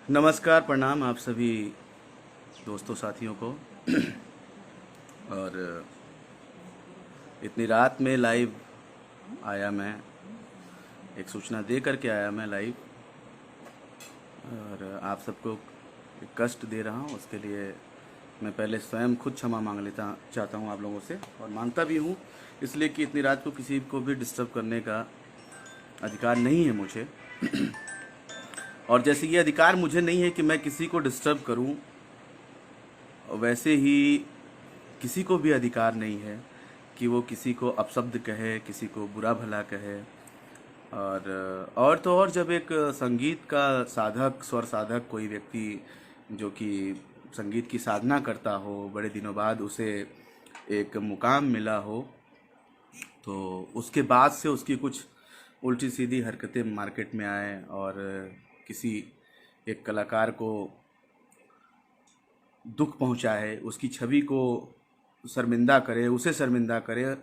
नमस्कार, प्रणाम आप सभी दोस्तों साथियों को। और इतनी रात में लाइव आया मैं, एक सूचना दे करके आया मैं लाइव। और आप सबको एक कष्ट दे रहा हूँ, उसके लिए मैं पहले स्वयं खुद क्षमा मांग लेता चाहता हूँ आप लोगों से, और मांगता भी हूँ इसलिए कि इतनी रात को किसी को भी डिस्टर्ब करने का अधिकार नहीं है मुझे। और जैसे ये अधिकार मुझे नहीं है कि मैं किसी को डिस्टर्ब करूं, वैसे ही किसी को भी अधिकार नहीं है कि वो किसी को अपशब्द कहे, किसी को बुरा भला कहे। और तो और जब एक संगीत का साधक, स्वर साधक कोई व्यक्ति जो कि संगीत की साधना करता हो, बड़े दिनों बाद उसे एक मुकाम मिला हो, तो उसके बाद से उसकी कुछ उल्टी सीधी हरकतें मार्केट में आए और किसी एक कलाकार को दुख पहुंचाए, उसकी छवि को शर्मिंदा करे, उसे शर्मिंदा करे,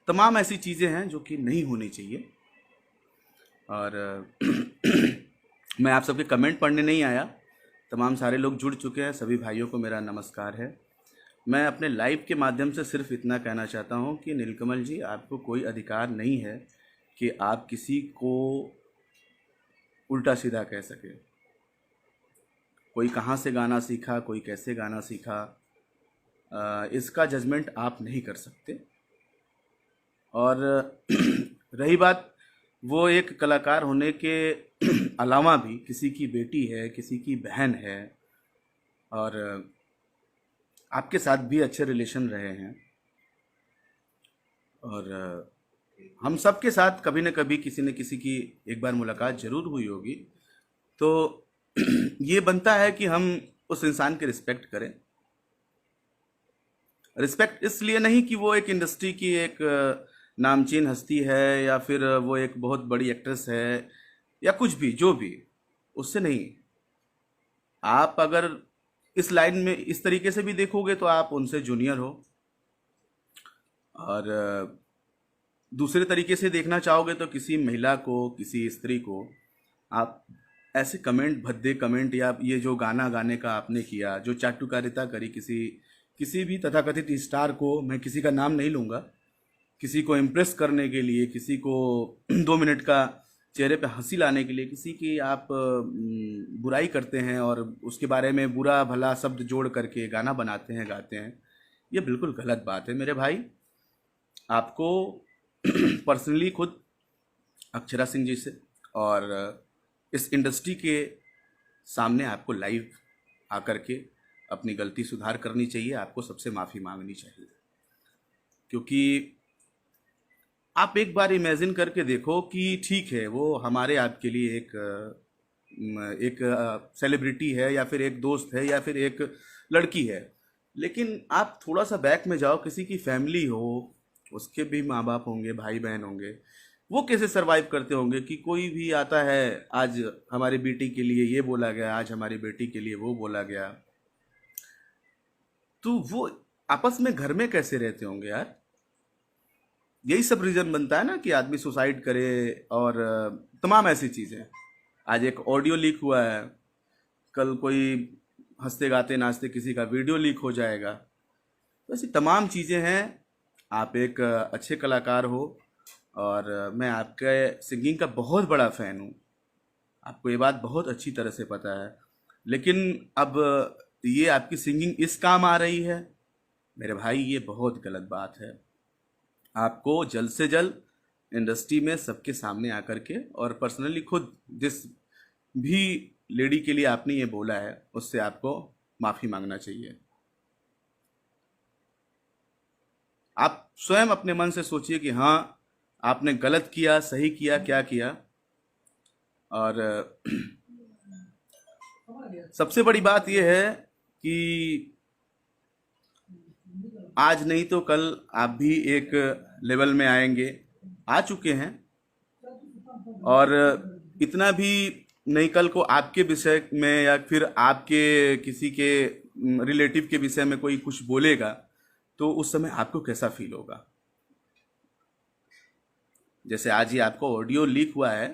तमाम ऐसी चीज़ें हैं जो कि नहीं होनी चाहिए। और मैं आप सबके कमेंट पढ़ने नहीं आया, तमाम सारे लोग जुड़ चुके हैं, सभी भाइयों को मेरा नमस्कार है। मैं अपने लाइव के माध्यम से सिर्फ इतना कहना चाहता हूं कि नीलकमल जी, आपको कोई अधिकार नहीं है कि आप किसी को उल्टा सीधा कह सके। कोई कहाँ से गाना सीखा, कोई कैसे गाना सीखा, इसका जजमेंट आप नहीं कर सकते। और रही बात, वो एक कलाकार होने के अलावा भी किसी की बेटी है, किसी की बहन है, और आपके साथ भी अच्छे रिलेशन रहे हैं। और हम सब के साथ कभी न कभी किसी न किसी की एक बार मुलाकात जरूर हुई होगी। तो ये बनता है कि हम उस इंसान की रिस्पेक्ट करें। रिस्पेक्ट इसलिए नहीं कि वो एक इंडस्ट्री की एक नामचीन हस्ती है, या फिर वो एक बहुत बड़ी एक्ट्रेस है, या कुछ भी, जो भी, उससे नहीं। आप अगर इस लाइन में इस तरीके से भी देखोगे तो आप उनसे जूनियर हो, और दूसरे तरीके से देखना चाहोगे तो किसी महिला को, किसी स्त्री को आप ऐसे कमेंट, भद्दे कमेंट, या ये जो गाना गाने का आपने किया, जो चाटुकारिता करी किसी किसी भी तथाकथित स्टार को, मैं किसी का नाम नहीं लूँगा, किसी को इम्प्रेस करने के लिए, किसी को 2 मिनट का चेहरे पे हंसी लाने के लिए किसी की आप बुराई करते हैं और उसके बारे में बुरा भला शब्द जोड़ करके गाना बनाते हैं, गाते हैं, ये बिल्कुल गलत बात है मेरे भाई। आपको पर्सनली खुद अक्षरा सिंह जी से और इस इंडस्ट्री के सामने आपको लाइव आकर के अपनी गलती सुधार करनी चाहिए, आपको सबसे माफ़ी मांगनी चाहिए। क्योंकि आप एक बार इमेजिन करके देखो कि ठीक है, वो हमारे आपके लिए एक सेलिब्रिटी है, या फिर एक दोस्त है, या फिर एक लड़की है, लेकिन आप थोड़ा सा बैक में जाओ, किसी की फैमिली हो, उसके भी माँ बाप होंगे, भाई बहन होंगे, वो कैसे सरवाइव करते होंगे कि कोई भी आता है, आज हमारी बेटी के लिए ये बोला गया, आज हमारी बेटी के लिए वो बोला गया, तो वो आपस में घर में कैसे रहते होंगे यार। यही सब रीजन बनता है ना कि आदमी सुसाइड करे, और तमाम ऐसी चीज़ें। आज एक ऑडियो लीक हुआ है, कल कोई हंसते गाते नाचते किसी का वीडियो लीक हो जाएगा। तो ऐसी तमाम चीज़ें हैं। आप एक अच्छे कलाकार हो, और मैं आपके सिंगिंग का बहुत बड़ा फ़ैन हूँ, आपको ये बात बहुत अच्छी तरह से पता है। लेकिन अब ये आपकी सिंगिंग इस काम आ रही है, मेरे भाई, ये बहुत गलत बात है। आपको जल्द से जल्द इंडस्ट्री में सबके सामने आकर के, और पर्सनली खुद जिस भी लेडी के लिए आपने ये बोला है, उससे आपको माफ़ी मांगना चाहिए। आप स्वयं अपने मन से सोचिए कि हाँ, आपने गलत किया, सही किया, क्या किया। और सबसे बड़ी बात यह है कि आज नहीं तो कल आप भी एक लेवल में आएंगे, आ चुके हैं। और इतना भी नहीं, कल को आपके विषय में या फिर आपके किसी के रिलेटिव के विषय में कोई कुछ बोलेगा, तो उस समय आपको कैसा फील होगा। जैसे आज ही आपको ऑडियो लीक हुआ है,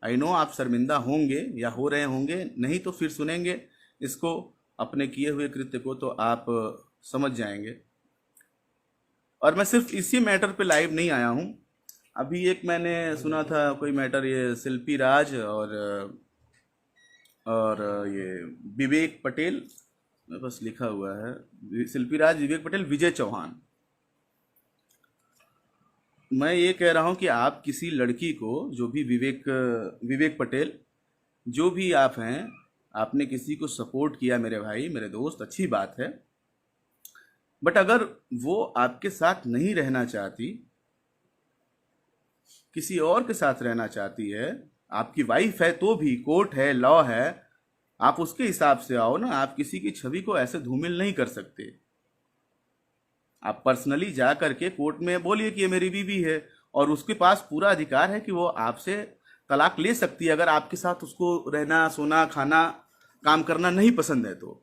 आई नो आप शर्मिंदा होंगे या हो रहे होंगे, नहीं तो फिर सुनेंगे इसको, अपने किए हुए कृत्य को, तो आप समझ जाएंगे। और मैं सिर्फ इसी मैटर पे लाइव नहीं आया हूँ। अभी एक मैंने सुना था कोई मैटर, ये शिल्पी राज और ये विवेक पटेल, मेरे पास लिखा हुआ है, शिल्पी राज, विवेक पटेल, विजय चौहान। मैं ये कह रहा हूँ कि आप किसी लड़की को, जो भी विवेक पटेल, जो भी आप हैं, आपने किसी को सपोर्ट किया मेरे भाई, मेरे दोस्त, अच्छी बात है। बट अगर वो आपके साथ नहीं रहना चाहती, किसी और के साथ रहना चाहती है, आपकी वाइफ है तो भी, कोर्ट है, लॉ है, आप उसके हिसाब से आओ ना। आप किसी की छवि को ऐसे धूमिल नहीं कर सकते। आप पर्सनली जा करके कोर्ट में बोलिए कि ये मेरी बीवी है, और उसके पास पूरा अधिकार है कि वो आपसे तलाक ले सकती है अगर आपके साथ उसको रहना, सोना, खाना, काम करना नहीं पसंद है तो।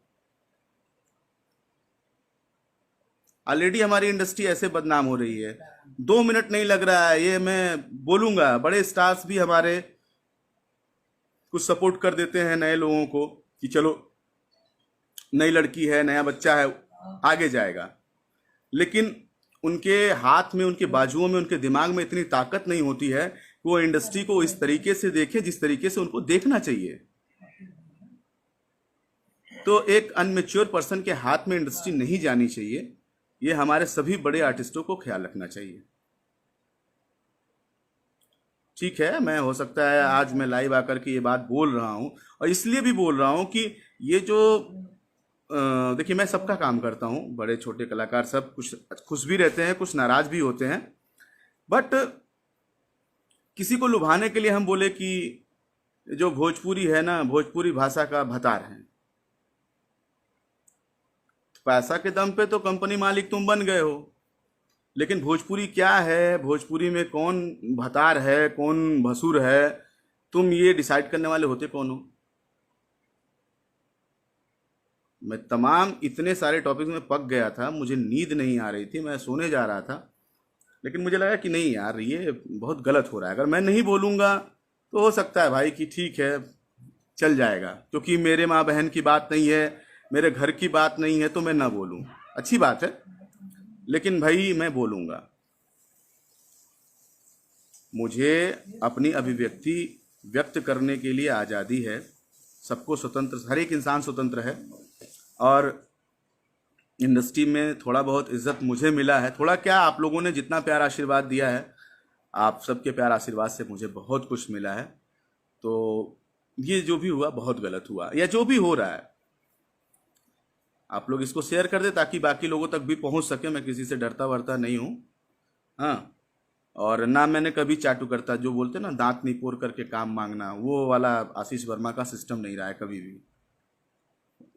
ऑलरेडी हमारी इंडस्ट्री ऐसे बदनाम हो रही है। 2 मिनट नहीं लग रहा है, ये मैं बोलूंगा, बड़े स्टार्स भी हमारे कुछ सपोर्ट कर देते हैं नए लोगों को कि चलो नई लड़की है, नया बच्चा है, आगे जाएगा। लेकिन उनके हाथ में, उनके बाजुओं में, उनके दिमाग में इतनी ताकत नहीं होती है कि वो इंडस्ट्री को इस तरीके से देखे जिस तरीके से उनको देखना चाहिए। तो एक अनमेच्योर पर्सन के हाथ में इंडस्ट्री नहीं जानी चाहिए। ये हमारे सभी बड़े आर्टिस्टों को ख्याल रखना चाहिए। ठीक है, मैं, हो सकता है आज मैं लाइव आकर के ये बात बोल रहा हूँ, और इसलिए भी बोल रहा हूँ कि ये जो देखिए, मैं सबका काम करता हूँ, बड़े छोटे कलाकार सब कुछ खुश भी रहते हैं, कुछ नाराज भी होते हैं। बट किसी को लुभाने के लिए हम बोले कि जो भोजपुरी है ना, भोजपुरी भाषा का भतार है, पैसा के दम पे तो कंपनी मालिक तुम बन गए हो, लेकिन भोजपुरी क्या है, भोजपुरी में कौन भतार है, कौन भसुर है, तुम ये डिसाइड करने वाले होते कौन हो? मैं तमाम इतने सारे टॉपिक्स में पक गया था, मुझे नींद नहीं आ रही थी, मैं सोने जा रहा था, लेकिन मुझे लगा कि नहीं यार, ये बहुत गलत हो रहा है। अगर मैं नहीं बोलूँगा तो हो सकता है भाई कि ठीक है, चल जाएगा, क्योंकि मेरे माँ बहन की बात नहीं है, मेरे घर की बात नहीं है, तो मैं ना बोलूँ, अच्छी बात है। लेकिन भाई मैं बोलूँगा, मुझे अपनी अभिव्यक्ति व्यक्त करने के लिए आज़ादी है। सबको स्वतंत्र, हर एक इंसान स्वतंत्र है, और इंडस्ट्री में थोड़ा बहुत इज्जत मुझे मिला है। थोड़ा क्या, आप लोगों ने जितना प्यार आशीर्वाद दिया है, आप सबके प्यार आशीर्वाद से मुझे बहुत कुछ मिला है। तो ये जो भी हुआ बहुत गलत हुआ, या जो भी हो रहा है, आप लोग इसको शेयर कर दे ताकि बाकी लोगों तक भी पहुंच सके। मैं किसी से डरता वरता नहीं हूँ, हाँ। और ना मैंने कभी चाटू करता, जो बोलते ना दांत निपोर करके काम मांगना, वो वाला आशीष वर्मा का सिस्टम नहीं रहा है कभी भी।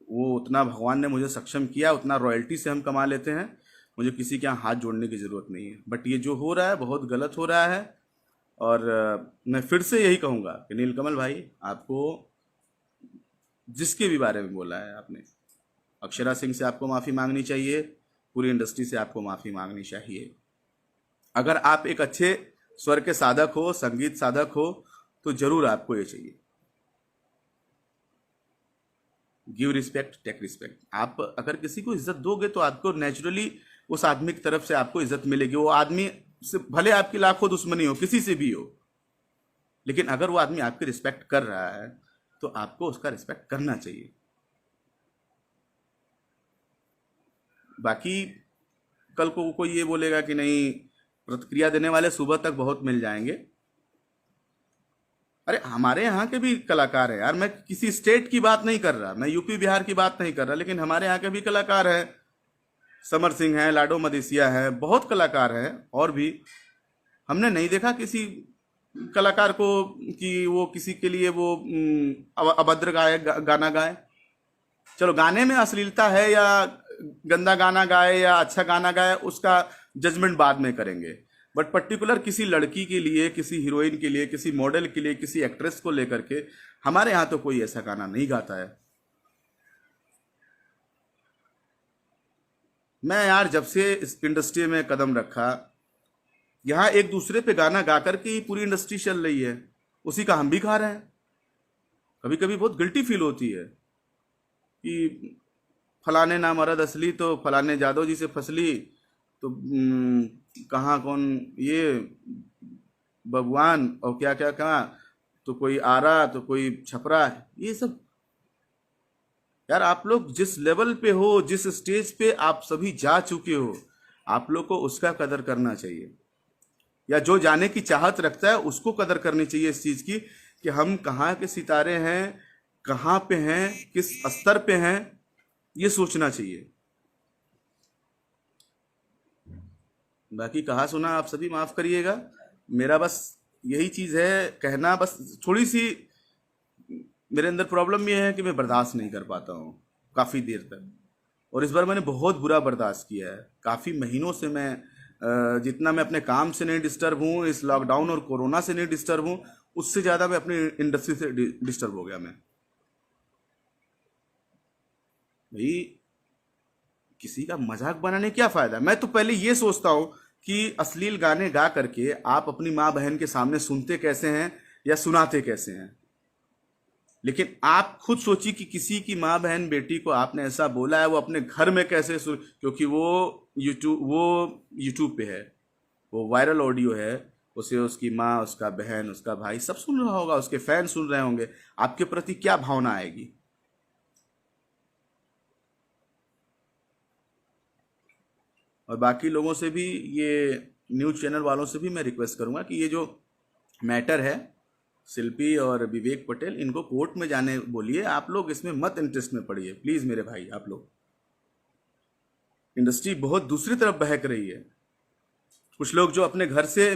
वो उतना भगवान ने मुझे सक्षम किया, उतना रॉयल्टी से हम कमा लेते हैं, मुझे किसी के यहाँ हाथ जोड़ने की ज़रूरत नहीं है। बट ये जो हो रहा है बहुत गलत हो रहा है। और मैं फिर से यही कहूँगा कि नीलकमल भाई, आपको जिसके भी बारे में बोला है आपने, अक्षरा सिंह से आपको माफ़ी मांगनी चाहिए, पूरी इंडस्ट्री से आपको माफ़ी मांगनी चाहिए। अगर आप एक अच्छे स्वर के साधक हो, संगीत साधक हो, तो जरूर आपको ये चाहिए, गिव रिस्पेक्ट टेक रिस्पेक्ट। आप अगर किसी को इज्जत दोगे तो आपको नेचुरली उस आदमी की तरफ से आपको इज्जत मिलेगी। वो आदमी से भले आपकी लाखों दुश्मनी हो, किसी से भी हो, लेकिन अगर वो आदमी आपकी रिस्पेक्ट कर रहा है तो आपको उसका रिस्पेक्ट करना चाहिए। बाकी कल को कोई ये बोलेगा कि नहीं, प्रतिक्रिया देने वाले सुबह तक बहुत मिल जाएंगे। अरे हमारे यहाँ के भी कलाकार हैं यार, मैं किसी स्टेट की बात नहीं कर रहा, मैं यूपी बिहार की बात नहीं कर रहा, लेकिन हमारे यहाँ के भी कलाकार हैं। समर सिंह है, लाडो मदेसिया है, बहुत कलाकार हैं। और भी हमने नहीं देखा किसी कलाकार को कि वो किसी के लिए वो अभद्र गाना गाए। चलो, गाने में अश्लीलता है या गंदा गाना गाए या अच्छा गाना गाए, उसका जजमेंट बाद में करेंगे। बट पर्टिकुलर किसी लड़की के लिए, किसी हीरोइन के लिए, किसी मॉडल के लिए, किसी एक्ट्रेस को लेकर के हमारे यहाँ तो कोई ऐसा गाना नहीं गाता है। मैं यार जब से इस इंडस्ट्री में कदम रखा, यहाँ एक दूसरे पे गाना गा करके ही पूरी इंडस्ट्री चल रही है। उसी का हम भी खा रहे हैं। कभी कभी बहुत गिल्टी फील होती है कि फलाने नाम अरद असली तो फलाने जादव जी से फसली, तो कहाँ कौन ये बबुआन और क्या क्या कहाँ, तो कोई आरा तो कोई छपरा, ये सब। यार आप लोग जिस लेवल पे हो, जिस स्टेज पे आप सभी जा चुके हो, आप लोग को उसका कदर करना चाहिए। या जो जाने की चाहत रखता है उसको कदर करनी चाहिए इस चीज की कि हम कहाँ के सितारे हैं, कहाँ पे हैं, किस स्तर पे हैं, ये सोचना चाहिए। बाकी कहा सुना आप सभी माफ करिएगा, मेरा बस यही चीज है कहना। बस थोड़ी सी मेरे अंदर प्रॉब्लम ये है कि मैं बर्दाश्त नहीं कर पाता हूँ काफ़ी देर तक। और इस बार मैंने बहुत बुरा बर्दाश्त किया है। काफ़ी महीनों से मैं जितना मैं अपने काम से नहीं डिस्टर्ब हूँ, इस लॉकडाउन और कोरोना से नहीं डिस्टर्ब हूँ, उससे ज़्यादा मैं अपनी इंडस्ट्री से डिस्टर्ब हो गया मैं। भाई किसी का मजाक बनाने क्या फ़ायदा। मैं तो पहले ये सोचता हूँ कि अश्लील गाने गा करके आप अपनी माँ बहन के सामने सुनते कैसे हैं या सुनाते कैसे हैं। लेकिन आप खुद सोचिए कि किसी की माँ बहन बेटी को आपने ऐसा बोला है, वो अपने घर में कैसे सुन, क्योंकि वो यूट्यूब पे है, वो वायरल ऑडियो है, उसे उसकी माँ, उसका बहन, उसका भाई सब सुन रहा होगा, उसके फैन सुन रहे होंगे। आपके प्रति क्या भावना आएगी। और बाकी लोगों से भी, ये न्यूज़ चैनल वालों से भी मैं रिक्वेस्ट करूंगा कि ये जो मैटर है शिल्पी और विवेक पटेल, इनको कोर्ट में जाने बोलिए। आप लोग इसमें मत इंटरेस्ट में पड़िए प्लीज़ मेरे भाई। आप लोग, इंडस्ट्री बहुत दूसरी तरफ बहक रही है। कुछ लोग जो अपने घर से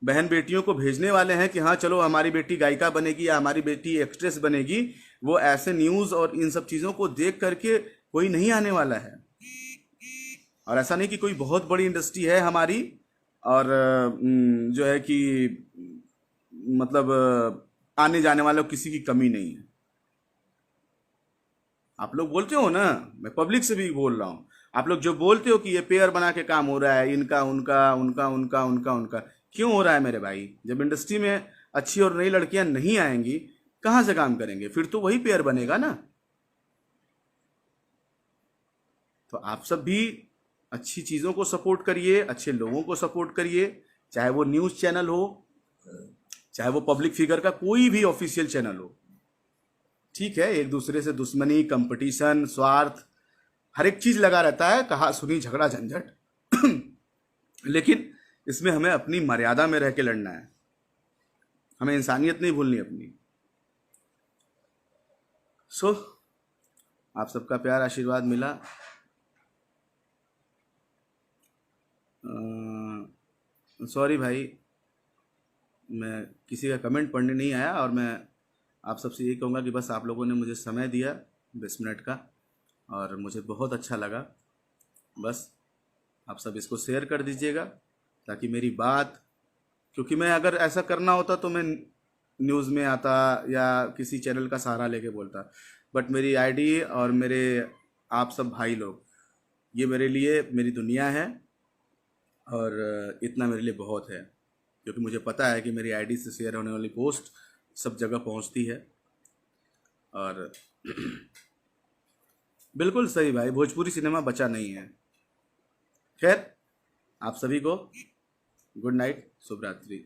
बहन बेटियों को भेजने वाले हैं कि हाँ चलो हमारी बेटी गायिका बनेगी या हमारी बेटी एक्ट्रेस बनेगी, वो ऐसे न्यूज़ और इन सब चीज़ों को देख करके कोई नहीं आने वाला है। और ऐसा नहीं कि कोई बहुत बड़ी इंडस्ट्री है हमारी और जो है कि मतलब आने जाने वालों किसी की कमी नहीं है। आप लोग बोलते हो ना, मैं पब्लिक से भी बोल रहा हूँ, आप लोग जो बोलते हो कि ये पेयर बना के काम हो रहा है, इनका उनका उनका उनका उनका उनका, क्यों हो रहा है मेरे भाई। जब इंडस्ट्री में अच्छी और नई लड़कियां नहीं आएंगी, कहाँ से काम करेंगे, फिर तो वही पेयर बनेगा ना। तो आप सब भी अच्छी चीज़ों को सपोर्ट करिए, अच्छे लोगों को सपोर्ट करिए, चाहे वो न्यूज़ चैनल हो, चाहे वो पब्लिक फिगर का कोई भी ऑफिशियल चैनल हो। ठीक है, एक दूसरे से दुश्मनी, कंपटीशन, स्वार्थ, हर एक चीज लगा रहता है, कहा सुनी झगड़ा झंझट लेकिन इसमें हमें अपनी मर्यादा में रह के लड़ना है, हमें इंसानियत नहीं भूलनी अपनी। सो आप सबका प्यार आशीर्वाद मिला। सॉरी भाई, मैं किसी का कमेंट पढ़ने नहीं आया, और मैं आप सबसे यही कहूँगा कि बस आप लोगों ने मुझे समय दिया 20 मिनट का, और मुझे बहुत अच्छा लगा। बस आप सब इसको शेयर कर दीजिएगा ताकि मेरी बात, क्योंकि मैं अगर ऐसा करना होता तो मैं न्यूज़ में आता या किसी चैनल का सहारा लेके बोलता, बट मेरी आईडी और मेरे आप सब भाई लोग, ये मेरे लिए मेरी दुनिया है, और इतना मेरे लिए बहुत है। क्योंकि मुझे पता है कि मेरी आईडी से शेयर होने वाली पोस्ट सब जगह पहुंचती है। और बिल्कुल सही भाई, भोजपुरी सिनेमा बचा नहीं है। खैर, आप सभी को गुड नाइट, शुभ रात्रि।